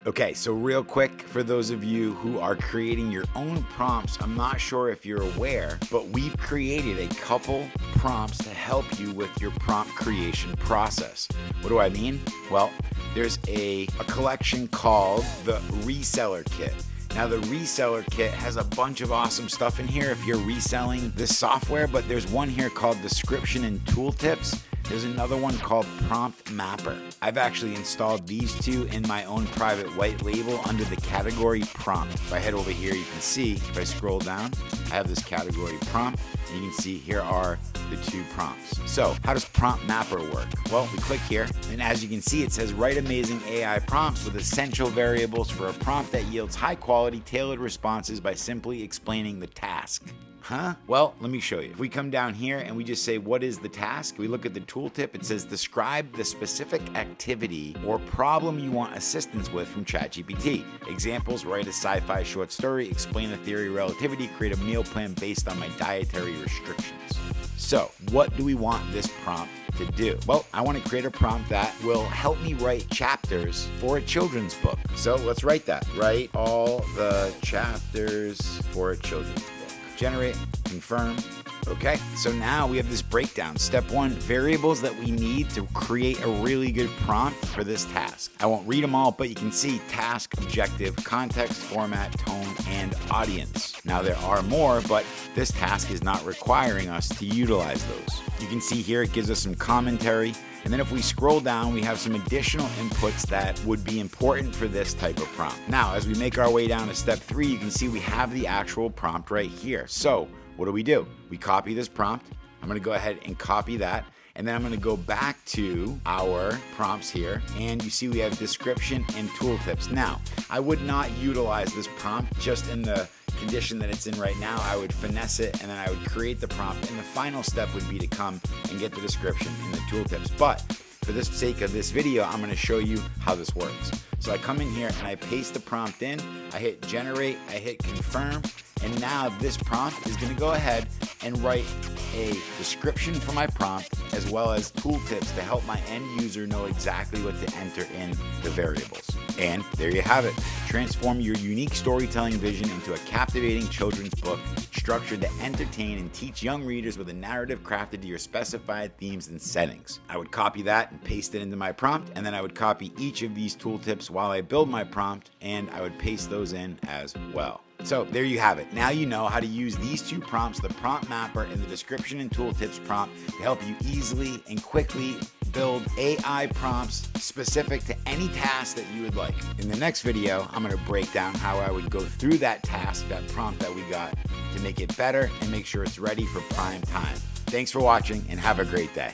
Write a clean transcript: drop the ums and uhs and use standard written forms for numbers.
Okay, so real quick, for those of you who are creating your own prompts, I'm not sure if you're aware, but we've created a couple prompts to help you with your prompt creation process. What do I mean? Well, there's a collection called the Reseller Kit. Now, the Reseller Kit has a bunch of awesome stuff in here if you're reselling this software, but there's one here called Description and Tooltips. There's another one called Prompt Mapper. I've actually installed these two in my own private white label under the category prompt. If I head over here, you can see, if I scroll down, I have this category prompt. You can see here are the two prompts. So how does Prompt Mapper work? Well, we click here, and as you can see, it says write amazing AI prompts with essential variables for a prompt that yields high quality, tailored responses by simply explaining the task. Huh? Well, let me show you. If we come down here and we just say, what is the task? We look at the tooltip. It says, describe the specific activity or problem you want assistance with from ChatGPT. Examples, write a sci-fi short story, explain the theory of relativity, create a meal plan based on my dietary restrictions. So, what do we want this prompt to do? Well, I want to create a prompt that will help me write chapters for a children's book. So let's write that. Write all the chapters for a children's book. Generate, confirm. Okay, so now we have this breakdown. Step 1, variables that we need to create a really good prompt for this task. I won't read them all, but you can see task, objective, context, format, tone, and audience. Now there are more, but this task is not requiring us to utilize those. You can see here it gives us some commentary. And then if we scroll down, we have some additional inputs that would be important for this type of prompt. Now, as we make our way down to step 3, you can see we have the actual prompt right here. So what do? We copy this prompt. I'm going to go ahead and copy that. And then I'm going to go back to our prompts here. And you see we have description and tooltips. Now, I would not utilize this prompt just in the condition that it's in right now. I would finesse it and then I would create the prompt, and the final step would be to come and get the description and the tooltips. But for the sake of this video, I'm going to show you how this works. So I come in here and I paste the prompt in, I hit generate, I hit confirm, and now this prompt is going to go ahead and write a description for my prompt as well as tooltips to help my end user know exactly what to enter in the variables. And there you have it. Transform your unique storytelling vision into a captivating children's book structured to entertain and teach young readers with a narrative crafted to your specified themes and settings. I would copy that and paste it into my prompt, and then I would copy each of these tooltips while I build my prompt, and I would paste those in as well. So there you have it. Now you know how to use these two prompts, the Prompt Mapper and the Description and Tooltips prompt, to help you easily and quickly build AI prompts specific to any task that you would like. In the next video, I'm going to break down how I would go through that task, that prompt that we got, to make it better and make sure it's ready for prime time. Thanks for watching and have a great day.